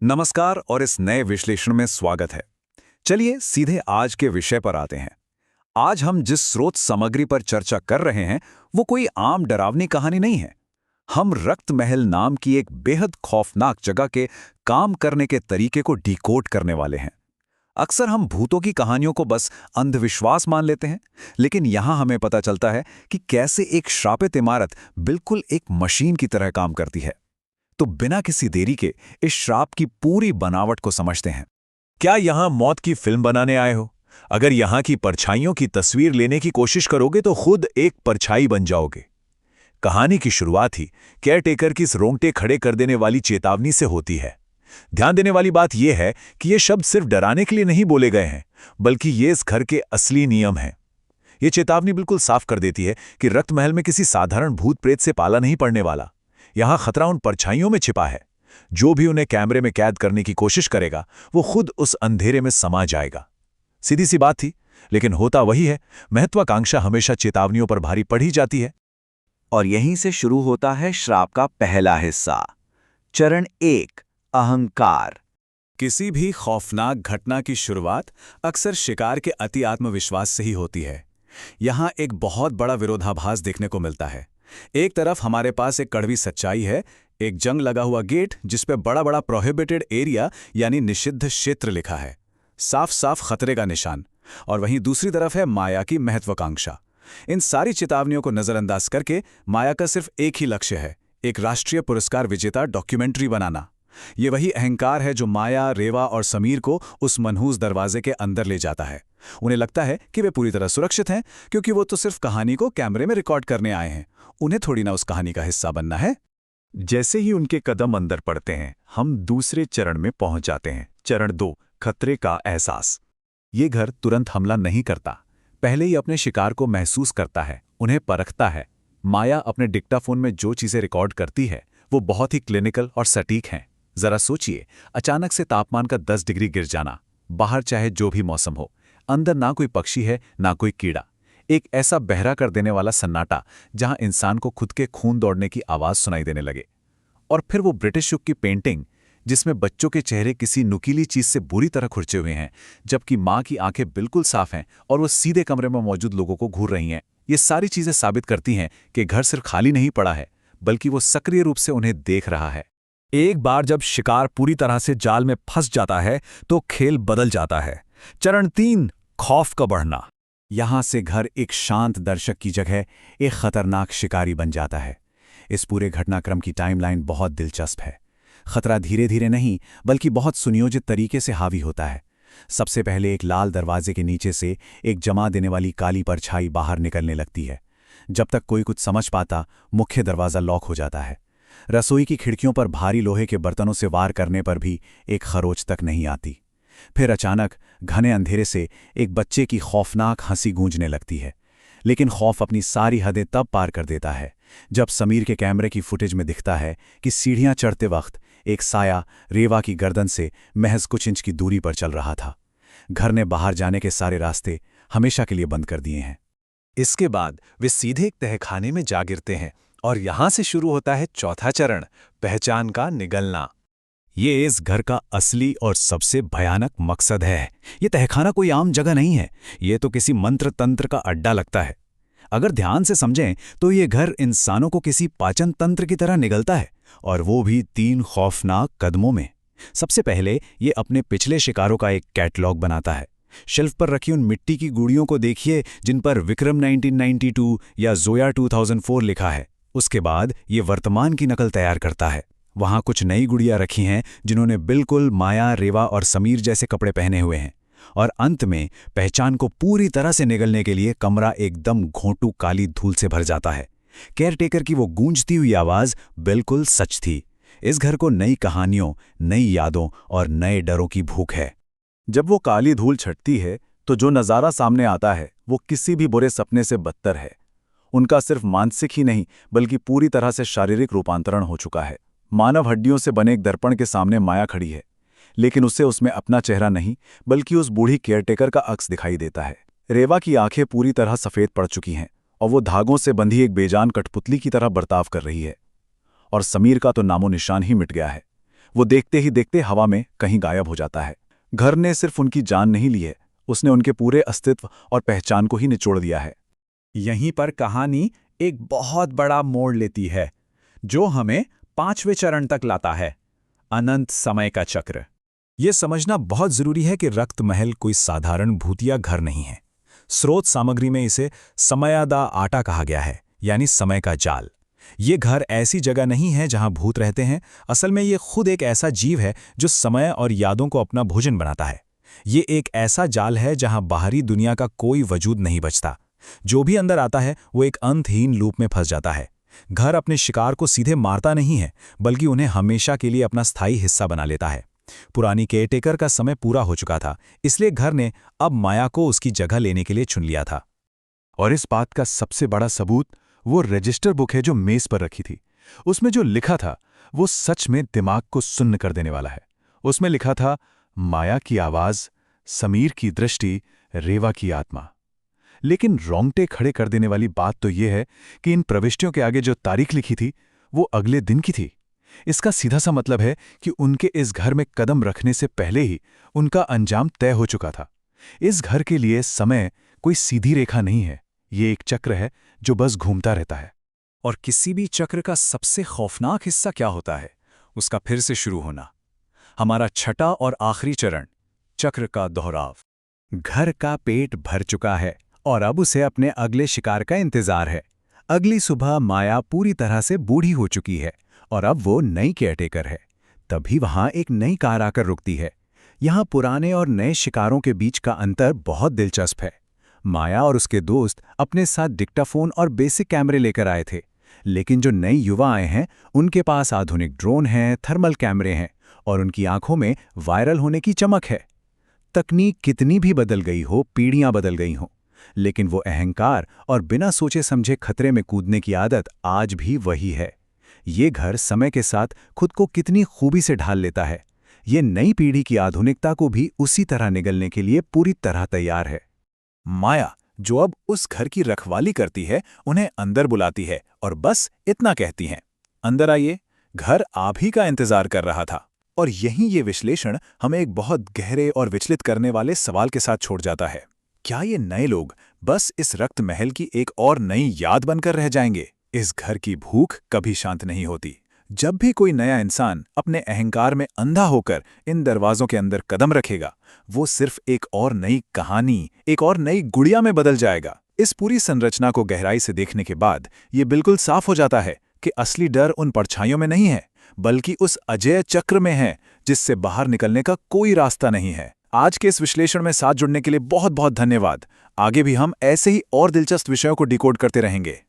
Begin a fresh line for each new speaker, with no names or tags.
नमस्कार और इस नए विश्लेषण में स्वागत है। चलिए सीधे आज के विषय पर आते हैं। आज हम जिस स्रोत सामग्री पर चर्चा कर रहे हैं वो कोई आम डरावनी कहानी नहीं है। हम रक्त महल नाम की एक बेहद खौफनाक जगह के काम करने के तरीके को डिकोड करने वाले हैं। अक्सर हम भूतों की कहानियों को बस अंधविश्वास मान लेते हैं, लेकिन यहाँ हमें पता चलता है कि कैसे एक श्रापित इमारत बिल्कुल एक मशीन की तरह काम करती है। तो बिना किसी देरी के इस श्राप की पूरी बनावट को समझते हैं।
क्या यहाँ मौत की फिल्म बनाने आए हो? अगर यहाँ की परछाइयों की तस्वीर लेने की कोशिश करोगे तो खुद एक परछाई बन जाओगे। कहानी की शुरुआत ही केयरटेकर की इस रोंगटे खड़े कर देने वाली चेतावनी से होती है। ध्यान देने वाली बात यह है कि ये शब्द सिर्फ डराने के लिए नहीं बोले गए हैं, बल्कि ये इस घर के असली नियम हैं। ये चेतावनी बिल्कुल साफ कर देती है कि रक्त महल में किसी साधारण भूत प्रेत से पाला नहीं पड़ने वाला। यहां खतरा उन परछाइयों में छिपा है। जो भी उन्हें कैमरे में कैद करने की कोशिश करेगा वो खुद उस अंधेरे में समा जाएगा। सीधी सी बात थी, लेकिन होता वही है। महत्वाकांक्षा हमेशा चेतावनियों पर भारी पड़ ही जाती है।
और यहीं से शुरू होता है श्राप का पहला हिस्सा। चरण 1, अहंकार।
किसी भी खौफनाक घटना की शुरुआत अक्सर शिकार के अति आत्मविश्वास से ही होती है। यहां एक बहुत बड़ा विरोधाभास देखने को मिलता है। एक तरफ हमारे पास एक कड़वी सच्चाई है, एक जंग लगा हुआ गेट जिस पे बड़ा बड़ा प्रोहिबिटेड एरिया यानी निषिद्ध क्षेत्र लिखा है, साफ साफ खतरे का निशान। और वहीं दूसरी तरफ है माया की महत्वाकांक्षा। इन सारी चेतावनियों को नजरअंदाज करके माया का सिर्फ एक ही लक्ष्य है, एक राष्ट्रीय पुरस्कार विजेता डॉक्यूमेंट्री बनाना। ये वही अहंकार है जो माया, रेवा और समीर को उस मनहूस दरवाजे के अंदर ले जाता है। उन्हें लगता है कि वे पूरी तरह सुरक्षित हैं, क्योंकि वो तो सिर्फ कहानी को कैमरे में रिकॉर्ड करने आए हैं। उन्हें थोड़ी ना उस कहानी का हिस्सा बनना है।
जैसे ही उनके कदम अंदर पड़ते हैं, हम दूसरे चरण में पहुंच जाते हैं। चरण 2, खतरे का एहसास।
ये घर तुरंत हमला नहीं करता, पहले ही अपने शिकार को महसूस करता है, उन्हें परखता है। माया अपने डिक्टाफोन में जो चीजें रिकॉर्ड करती है वो बहुत ही क्लिनिकल और सटीक हैं। जरा सोचिए, अचानक से तापमान का 10 डिग्री गिर जाना, बाहर चाहे जो भी मौसम हो, अंदर ना कोई पक्षी है ना कोई कीड़ा, एक ऐसा बहरा कर देने वाला सन्नाटा जहां इंसान को खुद के खून दौड़ने की आवाज सुनाई देने लगे। और फिर वो ब्रिटिश युग की पेंटिंग जिसमें बच्चों के चेहरे किसी नुकीली चीज से बुरी तरह खुरचे हुए हैं, जबकि मां की आंखें बिल्कुल साफ हैं और वो सीधे कमरे में मौजूद लोगों को घूर रही हैं। ये सारी चीजें साबित करती हैं कि घर सिर्फ खाली नहीं पड़ा है, बल्कि वो सक्रिय रूप से उन्हें देख रहा है।
एक बार जब शिकार पूरी तरह से जाल में फंस जाता है तो खेल बदल जाता है। चरण 3, खौफ का बढ़ना।
यहां से घर एक शांत दर्शक की जगह एक खतरनाक शिकारी बन जाता है। इस पूरे घटनाक्रम की टाइमलाइन बहुत दिलचस्प है। खतरा धीरे धीरे नहीं, बल्कि बहुत सुनियोजित तरीके से हावी होता है। सबसे पहले एक लाल दरवाजे के नीचे से एक जमा देने वाली काली परछाई बाहर निकलने लगती है। जब तक कोई कुछ समझ पाता, मुख्य दरवाज़ा लॉक हो जाता है। रसोई की खिड़कियों पर भारी लोहे के बर्तनों से वार करने पर भी एक खरोच तक नहीं आती। फिर अचानक घने अंधेरे से एक बच्चे की खौफनाक हंसी गूंजने लगती है। लेकिन खौफ अपनी सारी हदें तब पार कर देता है जब समीर के कैमरे की फुटेज में दिखता है कि सीढ़ियां चढ़ते वक्त एक साया रेवा की गर्दन से महज कुछ इंच की दूरी पर चल रहा था। घर ने बाहर जाने के सारे रास्ते हमेशा के लिए बंद कर दिए हैं।
इसके बाद वे सीधे एक तहखाने में जा गिरते हैं और यहां से शुरू होता है चौथा चरण, पहचान का निगलना। ये इस घर का असली और सबसे भयानक मकसद है। ये तहखाना कोई आम जगह नहीं है, ये तो किसी मंत्र तंत्र का अड्डा लगता है। अगर ध्यान से समझें तो ये घर इंसानों को किसी पाचन तंत्र की तरह निगलता है, और वो भी 3 खौफनाक कदमों में। सबसे पहले ये अपने पिछले शिकारों का एक कैटलॉग बनाता है। शेल्फ पर रखी उन मिट्टी की गुड़ियों को देखिए जिन पर विक्रम 1992 या जोया 2004 लिखा है। उसके बाद ये वर्तमान की नकल तैयार करता है। वहां कुछ नई गुड़ियां रखी हैं जिन्होंने बिल्कुल माया, रेवा और समीर जैसे कपड़े पहने हुए हैं। और अंत में पहचान को पूरी तरह से निगलने के लिए कमरा एकदम घोंटू काली धूल से भर जाता है। केयरटेकर की वो गूंजती हुई आवाज बिल्कुल सच थी। इस घर को नई कहानियों, नई यादों और नए डरों की भूख है।
जब वो काली धूल छटती है तो जो नज़ारा सामने आता है वो किसी भी बुरे सपने से बदतर है। उनका सिर्फ मानसिक ही नहीं बल्कि पूरी तरह से शारीरिक रूपांतरण हो चुका है। मानव हड्डियों से बने एक दर्पण के सामने माया खड़ी है, लेकिन उसे उसमें अपना चेहरा नहीं बल्कि उस बूढ़ी केयरटेकर का अक्स दिखाई देता है। रेवा की आंखें पूरी तरह सफ़ेद पड़ चुकी हैं और वो धागों से बंधी एक बेजान कठपुतली की तरह बर्ताव कर रही है। और समीर का तो नामो निशान ही मिट गया है।
वो देखते ही देखते हवा में कहीं गायब हो जाता है। घर ने सिर्फ उनकी जान नहीं ली है, उसने उनके पूरे अस्तित्व और पहचान को ही निचोड़ दिया है।
यहीं पर कहानी एक बहुत बड़ा मोड़ लेती है, जो हमें 5वें चरण तक लाता है, अनंत समय का चक्र। यह समझना बहुत जरूरी है कि रक्त महल कोई साधारण भूतिया घर नहीं है। स्रोत सामग्री में इसे समयादा आटा कहा गया है, यानी समय का जाल। ये घर ऐसी जगह नहीं है जहां भूत रहते हैं, असल में ये खुद एक ऐसा जीव है जो समय और यादों को अपना भोजन बनाता है। ये एक ऐसा जाल है जहां बाहरी दुनिया का कोई वजूद नहीं बचता। जो भी अंदर आता है वो एक अंतहीन लूप में फंस जाता है। घर अपने शिकार को सीधे मारता नहीं है, बल्कि उन्हें हमेशा के लिए अपना स्थायी हिस्सा बना लेता है। पुरानी केयरटेकर का समय पूरा हो चुका था, इसलिए घर ने अब माया को उसकी जगह लेने के लिए चुन लिया था।
और इस बात का सबसे बड़ा सबूत वो रजिस्टर बुक है जो मेज पर रखी थी। उसमें जो लिखा था वो सच में दिमाग को सुन्न कर देने वाला है। उसमें लिखा था, माया की आवाज, समीर की दृष्टि, रेवा की आत्मा। लेकिन रोंगटे खड़े कर देने वाली बात तो यह है कि इन प्रविष्टियों के आगे जो तारीख लिखी थी वो अगले दिन की थी। इसका सीधा सा मतलब है कि उनके इस घर में कदम रखने से पहले ही उनका अंजाम तय हो चुका था। इस घर के लिए समय कोई सीधी रेखा नहीं है, ये एक चक्र है जो बस घूमता रहता है।
और किसी भी चक्र का सबसे खौफनाक हिस्सा क्या होता है? उसका फिर से शुरू होना। हमारा छठा और आखिरी चरण, चक्र का दोहराव।
घर का पेट भर चुका है और अब उसे अपने अगले शिकार का इंतजार है। अगली सुबह माया पूरी तरह से बूढ़ी हो चुकी है और अब वो नई केयरटेकर है। तभी वहां एक नई कार आकर रुकती है। यहां पुराने और नए शिकारों के बीच का अंतर बहुत दिलचस्प है। माया और उसके दोस्त अपने साथ डिक्टाफोन और बेसिक कैमरे लेकर आए थे, लेकिन जो नई युवा आए हैं उनके पास आधुनिक ड्रोन हैं, थर्मल कैमरे हैं और उनकी आंखों में वायरल होने की चमक है। तकनीक कितनी भी बदल गई हो, पीढ़ियां बदल गई हों, लेकिन वो अहंकार और बिना सोचे समझे खतरे में कूदने की आदत आज भी वही है। ये घर समय के साथ खुद को कितनी खूबी से ढाल लेता है। ये नई पीढ़ी की आधुनिकता को भी उसी तरह निगलने के लिए पूरी तरह तैयार है।
माया, जो अब उस घर की रखवाली करती है, उन्हें अंदर बुलाती है और बस इतना कहती हैं, अंदर आइए, घर आप ही का इंतजार कर रहा था। और यहीं ये विश्लेषण हमें एक बहुत गहरे और विचलित करने वाले सवाल के साथ छोड़ जाता है। क्या ये नए लोग बस इस रक्त महल की एक और नई याद बनकर रह जाएंगे? इस घर की भूख कभी शांत नहीं होती। जब भी कोई नया इंसान अपने अहंकार में अंधा होकर इन दरवाजों के अंदर कदम रखेगा, वो सिर्फ एक और नई कहानी, एक और नई गुड़िया में बदल जाएगा। इस पूरी संरचना को गहराई से देखने के बाद ये बिल्कुल साफ हो जाता है कि असली डर उन परछाइयों में नहीं है, बल्कि उस अजेय चक्र में है जिससे बाहर निकलने का कोई रास्ता नहीं है। आज के इस विश्लेषण में साथ जुड़ने के लिए बहुत बहुत धन्यवाद। आगे भी हम ऐसे ही और दिलचस्प विषयों को डिकोड करते रहेंगे।